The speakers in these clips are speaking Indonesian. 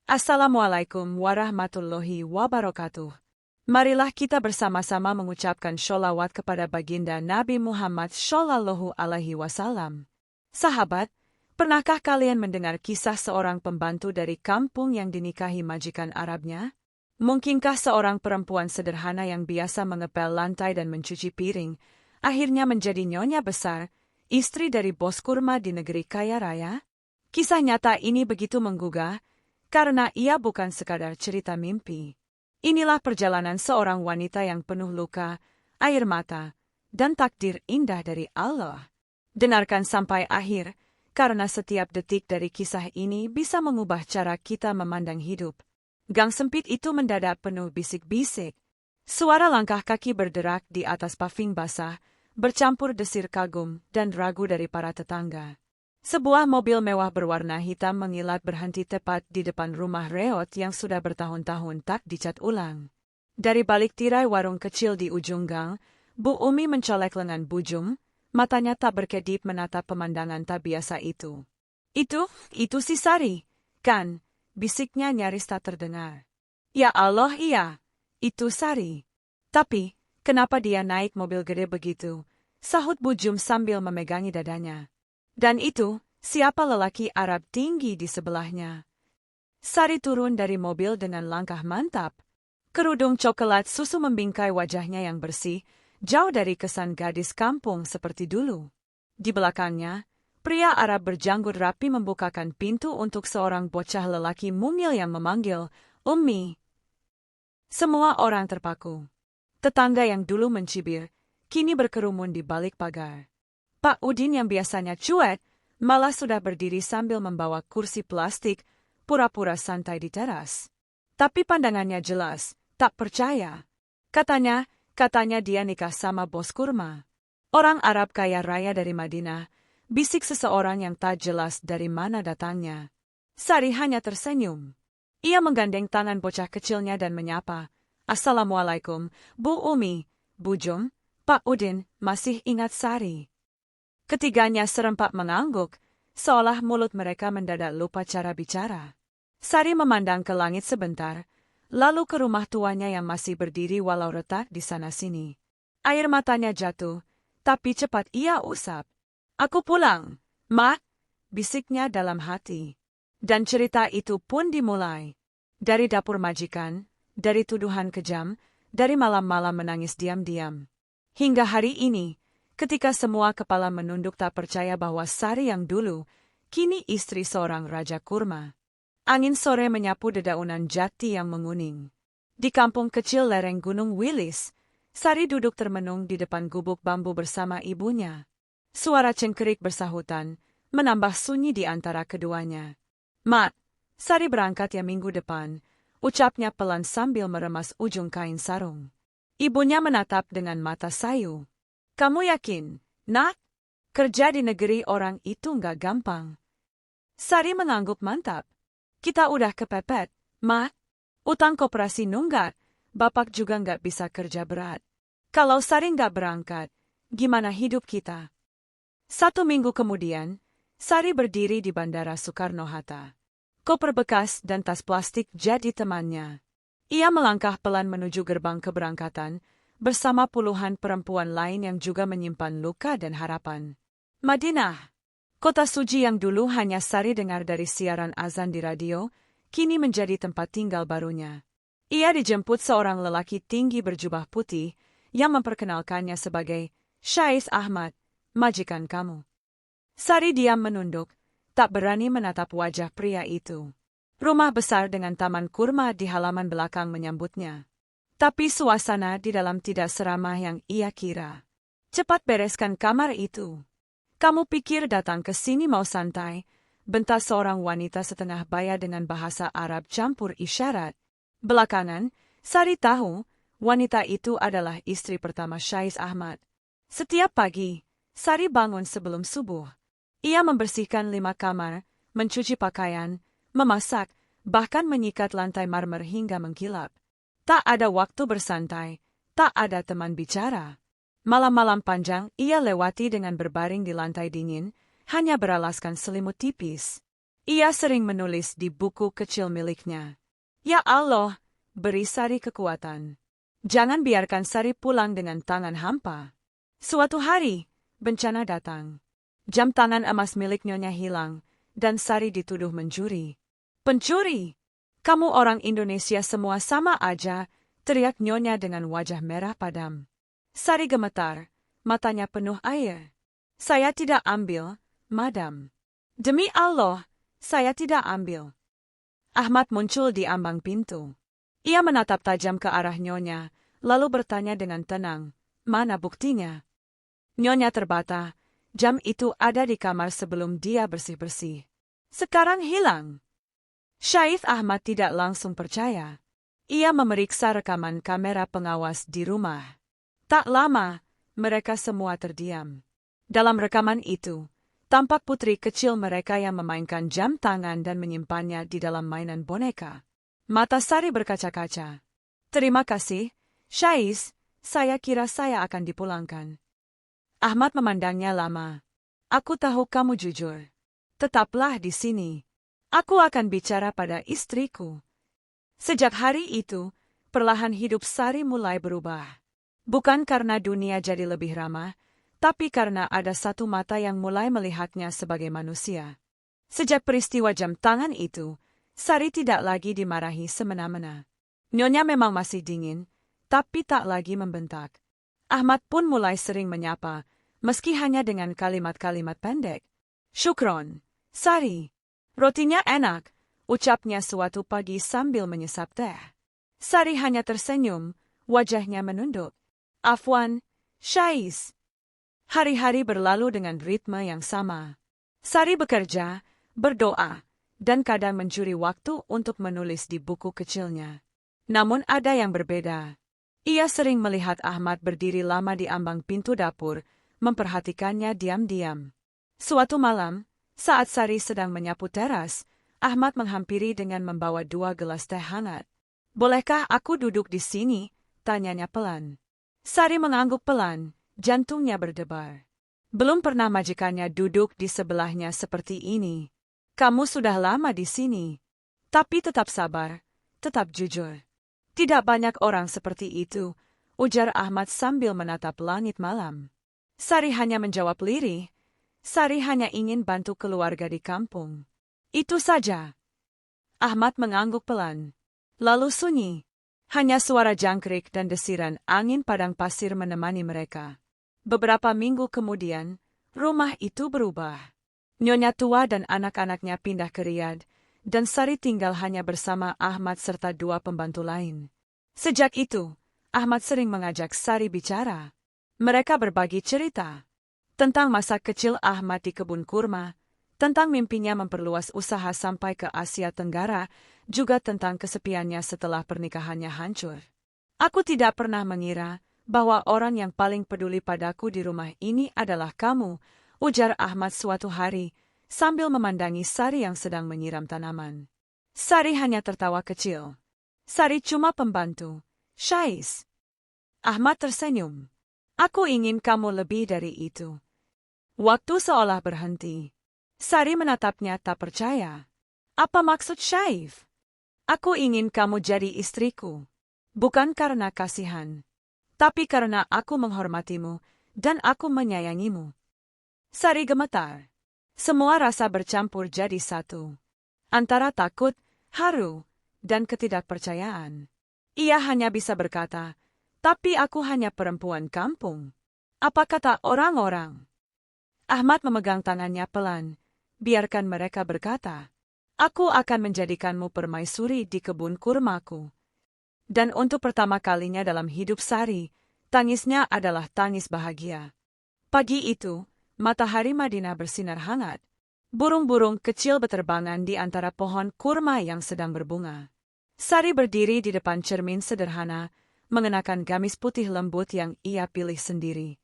Assalamualaikum warahmatullahi wabarakatuh. Marilah kita bersama-sama mengucapkan sholawat kepada baginda Nabi Muhammad Shallallahu Alaihi Wasallam. Sahabat, pernahkah kalian mendengar kisah seorang pembantu dari kampung yang dinikahi majikan Arabnya? Mungkinkah seorang perempuan sederhana yang biasa mengepel lantai dan mencuci piring, akhirnya menjadi nyonya besar, istri dari bos kurma di negeri kaya raya? Kisah nyata ini begitu menggugah, karena ia bukan sekadar cerita mimpi. Inilah perjalanan seorang wanita yang penuh luka, air mata, dan takdir indah dari Allah. Dengarkan sampai akhir, karena setiap detik dari kisah ini bisa mengubah cara kita memandang hidup. Gang sempit itu mendadak penuh bisik-bisik. Suara langkah kaki berderak di atas paving basah, bercampur desir kagum dan ragu dari para tetangga. Sebuah mobil mewah berwarna hitam mengilat berhenti tepat di depan rumah reot yang sudah bertahun-tahun tak dicat ulang. Dari balik tirai warung kecil di ujung gang, Bu Umi mencolek lengan bujung, matanya tak berkedip menatap pemandangan tak biasa itu. Itu si Sari, kan? Bisiknya nyaris tak terdengar. Ya Allah, iya, itu Sari. Tapi, kenapa dia naik mobil gede begitu? Sahut Bujum sambil memegangi dadanya. Dan itu, siapa lelaki Arab tinggi di sebelahnya? Sari turun dari mobil dengan langkah mantap. Kerudung coklat susu membingkai wajahnya yang bersih, jauh dari kesan gadis kampung seperti dulu. Di belakangnya, pria Arab berjanggut rapi membukakan pintu untuk seorang bocah lelaki mungil yang memanggil, "Ummi." Semua orang terpaku. Tetangga yang dulu mencibir, kini berkerumun di balik pagar. Pak Udin yang biasanya cuek, malah sudah berdiri sambil membawa kursi plastik, pura-pura santai di teras. Tapi pandangannya jelas, tak percaya. Katanya dia nikah sama bos kurma. Orang Arab kaya raya dari Madinah, bisik seseorang yang tak jelas dari mana datangnya. Sari hanya tersenyum. Ia menggandeng tangan bocah kecilnya dan menyapa, "Assalamualaikum, Bu Umi, Bu Jum, Pak Udin, masih ingat Sari?" Ketiganya serempak mengangguk, seolah mulut mereka mendadak lupa cara bicara. Sari memandang ke langit sebentar, lalu ke rumah tuanya yang masih berdiri walau retak di sana-sini. Air matanya jatuh, tapi cepat ia usap. "Aku pulang, Mak," bisiknya dalam hati. Dan cerita itu pun dimulai. Dari dapur majikan, dari tuduhan kejam, dari malam-malam menangis diam-diam. Hingga hari ini, ketika semua kepala menunduk tak percaya bahwa Sari yang dulu, kini istri seorang raja kurma. Angin sore menyapu dedaunan jati yang menguning. Di kampung kecil lereng Gunung Wilis, Sari duduk termenung di depan gubuk bambu bersama ibunya. Suara cengkerik bersahutan, menambah sunyi di antara keduanya. "Mak, Sari berangkat ya minggu depan," ucapnya pelan sambil meremas ujung kain sarung. Ibunya menatap dengan mata sayu. "Kamu yakin, Nak? Kerja di negeri orang itu nggak gampang." Sari mengangguk mantap. "Kita udah kepepet, Mak. Utang koperasi nunggak, Bapak juga nggak bisa kerja berat. Kalau Sari nggak berangkat, gimana hidup kita?" 1 minggu kemudian, Sari berdiri di Bandara Soekarno-Hatta. Koper bekas dan tas plastik jadi temannya. Ia melangkah pelan menuju gerbang keberangkatan, bersama puluhan perempuan lain yang juga menyimpan luka dan harapan. Madinah, kota suci yang dulu hanya Sari dengar dari siaran azan di radio, kini menjadi tempat tinggal barunya. Ia dijemput seorang lelaki tinggi berjubah putih, yang memperkenalkannya sebagai Syais Ahmad, majikan kamu. Sari diam menunduk, tak berani menatap wajah pria itu. Rumah besar dengan taman kurma di halaman belakang menyambutnya. Tapi suasana di dalam tidak seramah yang ia kira. "Cepat bereskan kamar itu. Kamu pikir datang ke sini mau santai?" bentak seorang wanita setengah baya dengan bahasa Arab campur isyarat. Belakangan, Sari tahu, wanita itu adalah istri pertama Syais Ahmad. Setiap pagi, Sari bangun sebelum subuh. Ia membersihkan 5 kamar, mencuci pakaian, memasak, bahkan menyikat lantai marmer hingga mengkilap. Tak ada waktu bersantai, tak ada teman bicara. Malam-malam panjang ia lewati dengan berbaring di lantai dingin, hanya beralaskan selimut tipis. Ia sering menulis di buku kecil miliknya. Ya Allah, beri Sari kekuatan. Jangan biarkan Sari pulang dengan tangan hampa. Suatu hari, bencana datang. Jam tangan emas milik Nyonya hilang, dan Sari dituduh mencuri. Pencuri! Kamu orang Indonesia semua sama aja, teriak Nyonya dengan wajah merah padam. Sari gemetar, matanya penuh air. Saya tidak ambil, Madam. Demi Allah, saya tidak ambil. Ahmad muncul di ambang pintu. Ia menatap tajam ke arah Nyonya, lalu bertanya dengan tenang, mana buktinya? Nyonya terbata, jam itu ada di kamar sebelum dia bersih-bersih. Sekarang hilang. Syahid Ahmad tidak langsung percaya. Ia memeriksa rekaman kamera pengawas di rumah. Tak lama, mereka semua terdiam. Dalam rekaman itu, tampak putri kecil mereka yang memainkan jam tangan dan menyimpannya di dalam mainan boneka. Mata Sari berkaca-kaca. Terima kasih, Syahid, saya kira saya akan dipulangkan. Ahmad memandangnya lama. Aku tahu kamu jujur. Tetaplah di sini. Aku akan bicara pada istriku. Sejak hari itu, perlahan hidup Sari mulai berubah. Bukan karena dunia jadi lebih ramah, tapi karena ada satu mata yang mulai melihatnya sebagai manusia. Sejak peristiwa jam tangan itu, Sari tidak lagi dimarahi semena-mena. Nyonya memang masih dingin, tapi tak lagi membentak. Ahmad pun mulai sering menyapa, meski hanya dengan kalimat-kalimat pendek. Syukron, Sari. Rotinya enak, ucapnya suatu pagi sambil menyesap teh. Sari hanya tersenyum, wajahnya menunduk. Afwan, Syahid. Hari-hari berlalu dengan ritme yang sama. Sari bekerja, berdoa, dan kadang mencuri waktu untuk menulis di buku kecilnya. Namun ada yang berbeda. Ia sering melihat Ahmad berdiri lama di ambang pintu dapur, memperhatikannya diam-diam. Suatu malam, saat Sari sedang menyapu teras, Ahmad menghampiri dengan membawa 2 gelas teh hangat. Bolehkah aku duduk di sini? Tanyanya pelan. Sari mengangguk pelan, jantungnya berdebar. Belum pernah majikannya duduk di sebelahnya seperti ini. Kamu sudah lama di sini. Tapi tetap sabar, tetap jujur. Tidak banyak orang seperti itu, ujar Ahmad sambil menatap langit malam. Sari hanya menjawab lirih. Sari hanya ingin bantu keluarga di kampung. Itu saja. Ahmad mengangguk pelan. Lalu sunyi. Hanya suara jangkrik dan desiran angin padang pasir menemani mereka. Beberapa minggu kemudian, rumah itu berubah. Nyonya tua dan anak-anaknya pindah ke Riyadh, dan Sari tinggal hanya bersama Ahmad serta 2 pembantu lain. Sejak itu, Ahmad sering mengajak Sari bicara. Mereka berbagi cerita. Tentang masa kecil Ahmad di kebun kurma, tentang mimpinya memperluas usaha sampai ke Asia Tenggara, juga tentang kesepiannya setelah pernikahannya hancur. Aku tidak pernah mengira bahwa orang yang paling peduli padaku di rumah ini adalah kamu, ujar Ahmad suatu hari, sambil memandangi Sari yang sedang menyiram tanaman. Sari hanya tertawa kecil. Sari cuma pembantu, Syahid. Ahmad tersenyum. Aku ingin kamu lebih dari itu. Waktu seolah berhenti. Sari menatapnya tak percaya. Apa maksud Syahid? Aku ingin kamu jadi istriku. Bukan karena kasihan. Tapi karena aku menghormatimu dan aku menyayangimu. Sari gemetar. Semua rasa bercampur jadi satu. Antara takut, haru, dan ketidakpercayaan. Ia hanya bisa berkata, tapi aku hanya perempuan kampung. Apa kata orang-orang? Ahmad memegang tangannya pelan. Biarkan mereka berkata. Aku akan menjadikanmu permaisuri di kebun kurmaku. Dan untuk pertama kalinya dalam hidup Sari, tangisnya adalah tangis bahagia. Pagi itu, matahari Madinah bersinar hangat. Burung-burung kecil beterbangan di antara pohon kurma yang sedang berbunga. Sari berdiri di depan cermin sederhana, mengenakan gamis putih lembut yang ia pilih sendiri.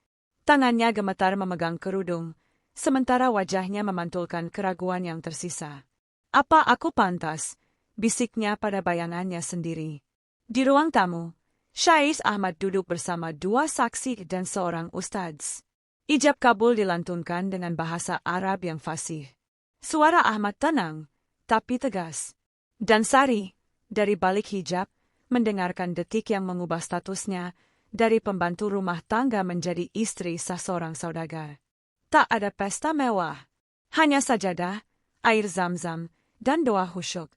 Tangannya gemetar memegang kerudung, sementara wajahnya memantulkan keraguan yang tersisa. Apa aku pantas? Bisiknya pada bayangannya sendiri. Di ruang tamu, Syahid Ahmad duduk bersama 2 saksi dan seorang ustadz. Ijab kabul dilantunkan dengan bahasa Arab yang fasih. Suara Ahmad tenang, tapi tegas. Dan Sari, dari balik hijab, mendengarkan detik yang mengubah statusnya dari pembantu rumah tangga menjadi istri seorang saudagar. Tak ada pesta mewah. Hanya sajadah, air zam-zam, dan doa khusyuk.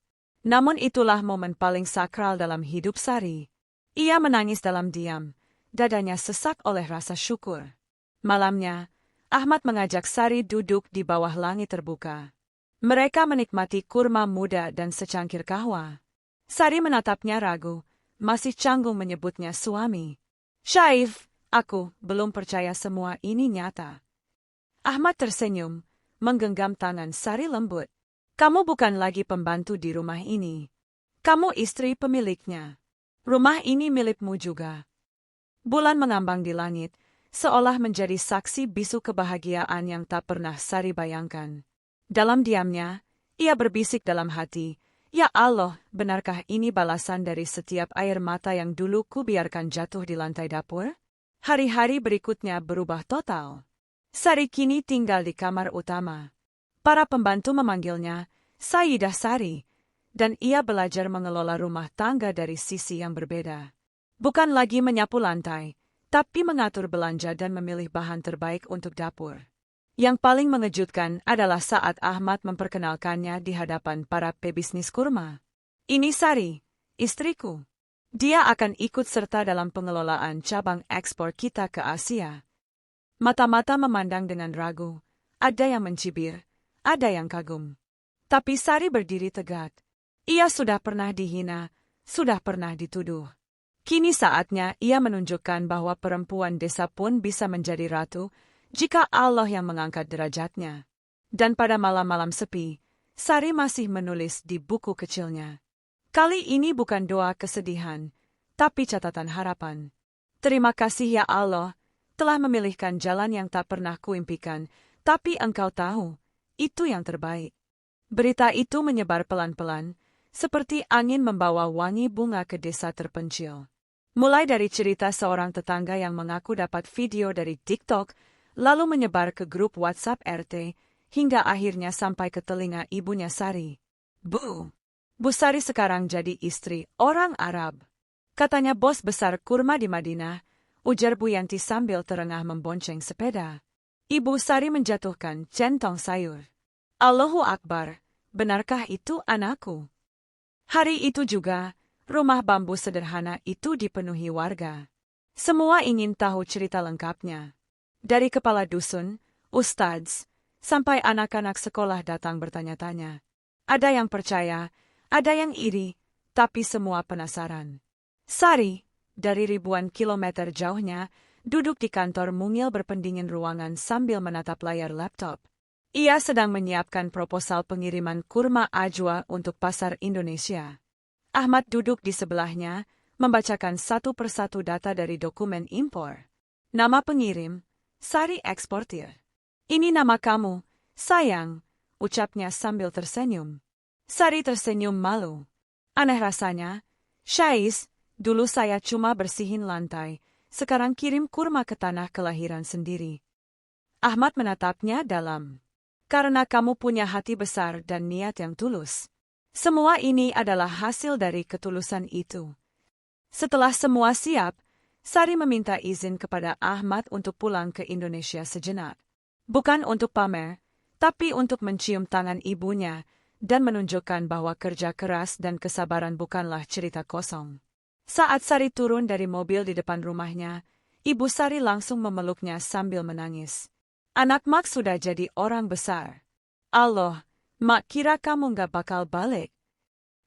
Namun itulah momen paling sakral dalam hidup Sari. Ia menangis dalam diam, dadanya sesak oleh rasa syukur. Malamnya, Ahmad mengajak Sari duduk di bawah langit terbuka. Mereka menikmati kurma muda dan secangkir kahwa. Sari menatapnya ragu, masih canggung menyebutnya suami. Syaif, aku belum percaya semua ini nyata. Ahmad tersenyum, menggenggam tangan Sari lembut. Kamu bukan lagi pembantu di rumah ini. Kamu istri pemiliknya. Rumah ini milikmu juga. Bulan mengambang di langit, seolah menjadi saksi bisu kebahagiaan yang tak pernah Sari bayangkan. Dalam diamnya, ia berbisik dalam hati, "Ya Allah, benarkah ini balasan dari setiap air mata yang dulu kubiarkan jatuh di lantai dapur?" Hari-hari berikutnya berubah total. Sari kini tinggal di kamar utama. Para pembantu memanggilnya Sayyidah Sari, dan ia belajar mengelola rumah tangga dari sisi yang berbeda. Bukan lagi menyapu lantai, tapi mengatur belanja dan memilih bahan terbaik untuk dapur. Yang paling mengejutkan adalah saat Ahmad memperkenalkannya di hadapan para pebisnis kurma. Ini Sari, istriku. Dia akan ikut serta dalam pengelolaan cabang ekspor kita ke Asia. Mata-mata memandang dengan ragu, ada yang mencibir, ada yang kagum. Tapi Sari berdiri tegak. Ia sudah pernah dihina, sudah pernah dituduh. Kini saatnya ia menunjukkan bahwa perempuan desa pun bisa menjadi ratu jika Allah yang mengangkat derajatnya. Dan pada malam-malam sepi, Sari masih menulis di buku kecilnya. Kali ini bukan doa kesedihan, tapi catatan harapan. Terima kasih ya Allah, telah memilihkan jalan yang tak pernah kuimpikan, tapi Engkau tahu, itu yang terbaik. Berita itu menyebar pelan-pelan, seperti angin membawa wangi bunga ke desa terpencil. Mulai dari cerita seorang tetangga yang mengaku dapat video dari TikTok, lalu menyebar ke grup WhatsApp RT, hingga akhirnya sampai ke telinga ibunya Sari. Bu Sari sekarang jadi istri orang Arab. Katanya bos besar kurma di Madinah, ujar Bu Yanti sambil terengah membonceng sepeda. Ibu Sari menjatuhkan centong sayur. Allahu Akbar, benarkah itu anakku? Hari itu juga, rumah bambu sederhana itu dipenuhi warga. Semua ingin tahu cerita lengkapnya. Dari kepala dusun, ustadz, sampai anak-anak sekolah datang bertanya-tanya. Ada yang percaya, ada yang iri, tapi semua penasaran. Sari, dari ribuan kilometer jauhnya, duduk di kantor mungil berpendingin ruangan sambil menatap layar laptop. Ia sedang menyiapkan proposal pengiriman kurma ajwa untuk pasar Indonesia. Ahmad duduk di sebelahnya, membacakan satu persatu data dari dokumen impor. Nama pengirim, Sari eksportir. Ini nama kamu, sayang, ucapnya sambil tersenyum. Sari tersenyum malu. Aneh rasanya, Syais, dulu saya cuma bersihin lantai, sekarang kirim kurma ke tanah kelahiran sendiri. Ahmad menatapnya dalam. Karena kamu punya hati besar dan niat yang tulus. Semua ini adalah hasil dari ketulusan itu. Setelah semua siap, Sari meminta izin kepada Ahmad untuk pulang ke Indonesia sejenak. Bukan untuk pamer, tapi untuk mencium tangan ibunya dan menunjukkan bahwa kerja keras dan kesabaran bukanlah cerita kosong. Saat Sari turun dari mobil di depan rumahnya, Ibu Sari langsung memeluknya sambil menangis. Anak Mak sudah jadi orang besar. Allah, Mak kira kamu gak bakal balik.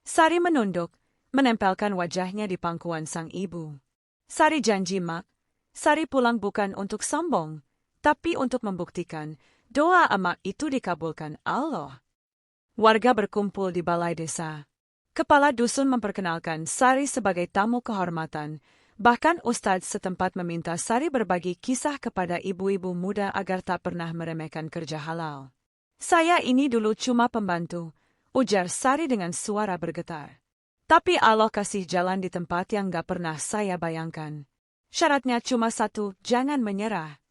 Sari menunduk, menempelkan wajahnya di pangkuan sang ibu. Sari janji Mak, Sari pulang bukan untuk sombong, tapi untuk membuktikan doa Mak itu dikabulkan Allah. Warga berkumpul di balai desa. Kepala dusun memperkenalkan Sari sebagai tamu kehormatan, bahkan ustadz setempat meminta Sari berbagi kisah kepada ibu-ibu muda agar tak pernah meremehkan kerja halal. Saya ini dulu cuma pembantu, ujar Sari dengan suara bergetar. Tapi Allah kasih jalan di tempat yang gak pernah saya bayangkan. Syaratnya cuma satu, jangan menyerah.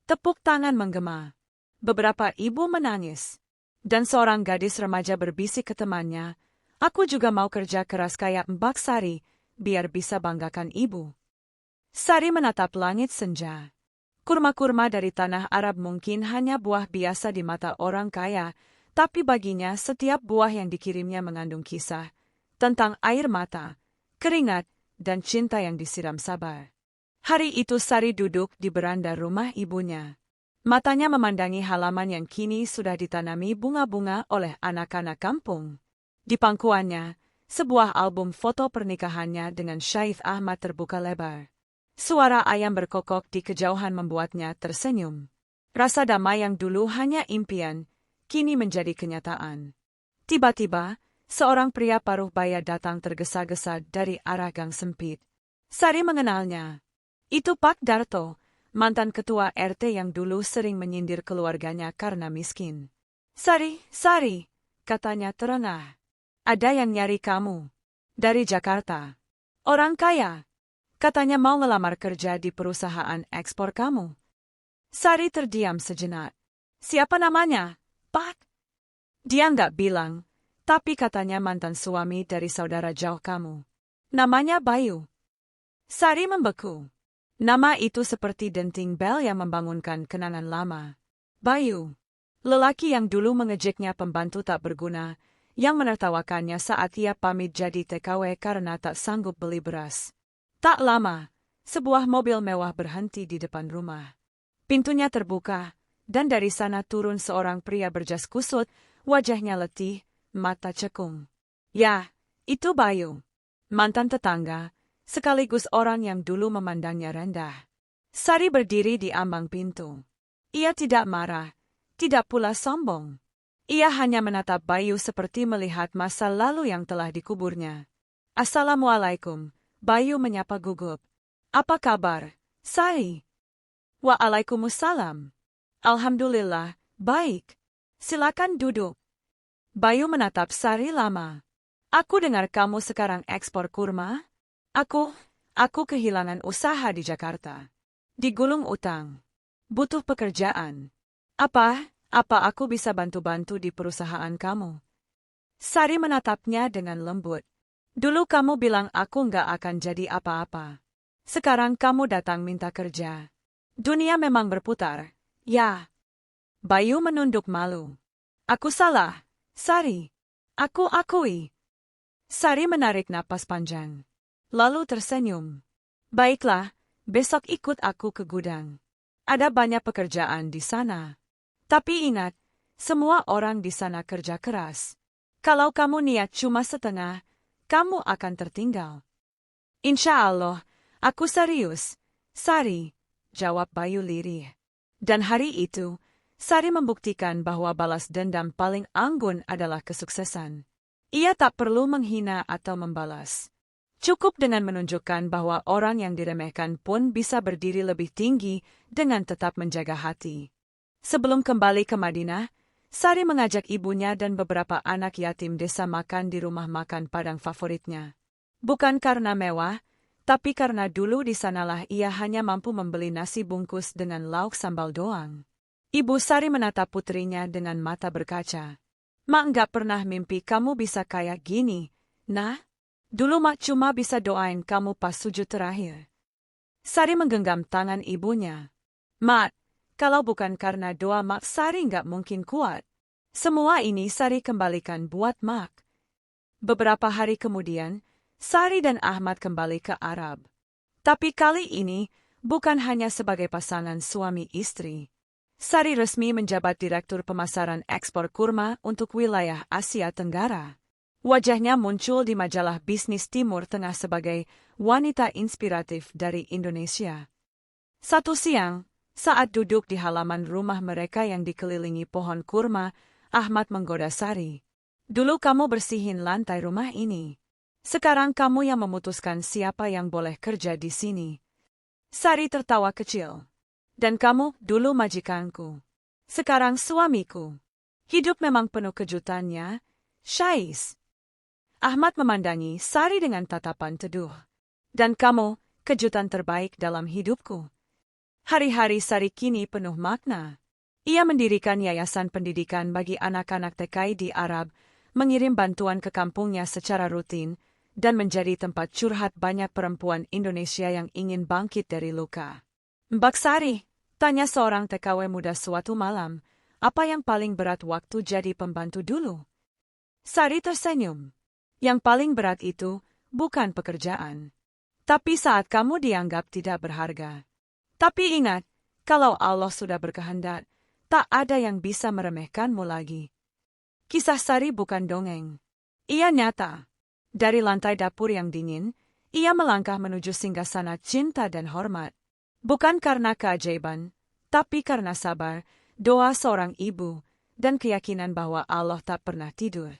Tepuk tangan menggema. Beberapa ibu menangis. Dan seorang gadis remaja berbisik ke temannya, "Aku juga mau kerja keras kayak Mbak Sari, biar bisa banggakan ibu." Sari menatap langit senja. Kurma-kurma dari tanah Arab mungkin hanya buah biasa di mata orang kaya, tapi baginya setiap buah yang dikirimnya mengandung kisah tentang air mata, keringat, dan cinta yang disiram sabar. Hari itu Sari duduk di beranda rumah ibunya. Matanya memandangi halaman yang kini sudah ditanami bunga-bunga oleh anak-anak kampung. Di pangkuannya, sebuah album foto pernikahannya dengan Syahid Ahmad terbuka lebar. Suara ayam berkokok di kejauhan membuatnya tersenyum. Rasa damai yang dulu hanya impian, kini menjadi kenyataan. Tiba-tiba, seorang pria paruh baya datang tergesa-gesa dari arah gang sempit. Sari mengenalnya. Itu Pak Darto, mantan ketua RT yang dulu sering menyindir keluarganya karena miskin. "Sari, katanya terengah. "Ada yang nyari kamu. Dari Jakarta. Orang kaya. Katanya mau ngelamar kerja di perusahaan ekspor kamu." Sari terdiam sejenak. "Siapa namanya, Pak?" Dia nggak bilang, tapi katanya mantan suami dari saudara jauh kamu. Namanya Bayu. Sari membeku. Nama itu seperti denting bel yang membangunkan kenangan lama. Bayu. Lelaki yang dulu mengejeknya pembantu tak berguna, yang menertawakannya saat ia pamit jadi TKW karena tak sanggup beli beras. Tak lama, sebuah mobil mewah berhenti di depan rumah. Pintunya terbuka, dan dari sana turun seorang pria berjas kusut, wajahnya letih, mata cekung. Ya, itu Bayu. Mantan tetangga, sekaligus orang yang dulu memandangnya rendah. Sari berdiri di ambang pintu. Ia tidak marah, tidak pula sombong. Ia hanya menatap Bayu seperti melihat masa lalu yang telah dikuburnya. "Assalamualaikum," Bayu menyapa gugup. "Apa kabar, Sari?" "Waalaikumsalam. Alhamdulillah, baik. Silakan duduk." Bayu menatap Sari lama. "Aku dengar kamu sekarang ekspor kurma?" Aku kehilangan usaha di Jakarta. Digulung utang. Butuh pekerjaan. Apa aku bisa bantu-bantu di perusahaan kamu?" Sari menatapnya dengan lembut. "Dulu kamu bilang aku nggak akan jadi apa-apa. Sekarang kamu datang minta kerja. Dunia memang berputar, ya." Bayu menunduk malu. "Aku salah, Sari. Aku akui." Sari menarik napas panjang. Lalu tersenyum. "Baiklah, besok ikut aku ke gudang. Ada banyak pekerjaan di sana. Tapi ingat, semua orang di sana kerja keras. Kalau kamu niat cuma setengah, kamu akan tertinggal." "Insya Allah, aku serius, Sari," jawab Bayu lirih. Dan hari itu, Sari membuktikan bahwa balas dendam paling anggun adalah kesuksesan. Ia tak perlu menghina atau membalas. Cukup dengan menunjukkan bahwa orang yang diremehkan pun bisa berdiri lebih tinggi dengan tetap menjaga hati. Sebelum kembali ke Madinah, Sari mengajak ibunya dan beberapa anak yatim desa makan di rumah makan Padang favoritnya. Bukan karena mewah, tapi karena dulu di sanalah ia hanya mampu membeli nasi bungkus dengan lauk sambal doang. Ibu Sari menatap putrinya dengan mata berkaca. "Mak nggak pernah mimpi kamu bisa kayak gini, nah. Dulu Mak cuma bisa doain kamu pas sujud terakhir." Sari menggenggam tangan ibunya. "Mak, kalau bukan karena doa Mak, Sari nggak mungkin kuat. Semua ini Sari kembalikan buat Mak." Beberapa hari kemudian, Sari dan Ahmad kembali ke Arab. Tapi kali ini, bukan hanya sebagai pasangan suami istri. Sari resmi menjabat Direktur Pemasaran Ekspor Kurma untuk wilayah Asia Tenggara. Wajahnya muncul di majalah Bisnis Timur Tengah sebagai wanita inspiratif dari Indonesia. Satu siang, saat duduk di halaman rumah mereka yang dikelilingi pohon kurma, Ahmad menggoda Sari. "Dulu kamu bersihin lantai rumah ini. Sekarang kamu yang memutuskan siapa yang boleh kerja di sini." Sari tertawa kecil. "Dan kamu dulu majikanku. Sekarang suamiku. Hidup memang penuh kejutannya, Syais." Ahmad memandangi Sari dengan tatapan teduh. "Dan kamu, kejutan terbaik dalam hidupku." Hari-hari Sari kini penuh makna. Ia mendirikan yayasan pendidikan bagi anak-anak TKI di Arab, mengirim bantuan ke kampungnya secara rutin, dan menjadi tempat curhat banyak perempuan Indonesia yang ingin bangkit dari luka. "Mbak Sari," tanya seorang TKW muda suatu malam, "apa yang paling berat waktu jadi pembantu dulu?" Sari tersenyum. "Yang paling berat itu bukan pekerjaan, tapi saat kamu dianggap tidak berharga. Tapi ingat, kalau Allah sudah berkehendak, tak ada yang bisa meremehkanmu lagi." Kisah Sari bukan dongeng. Ia nyata. Dari lantai dapur yang dingin, ia melangkah menuju singgasana cinta dan hormat. Bukan karena keajaiban, tapi karena sabar, doa seorang ibu, dan keyakinan bahwa Allah tak pernah tidur.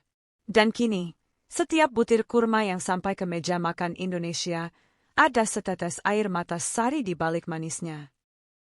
Dan kini, setiap butir kurma yang sampai ke meja makan Indonesia, ada setetes air mata Sari di balik manisnya.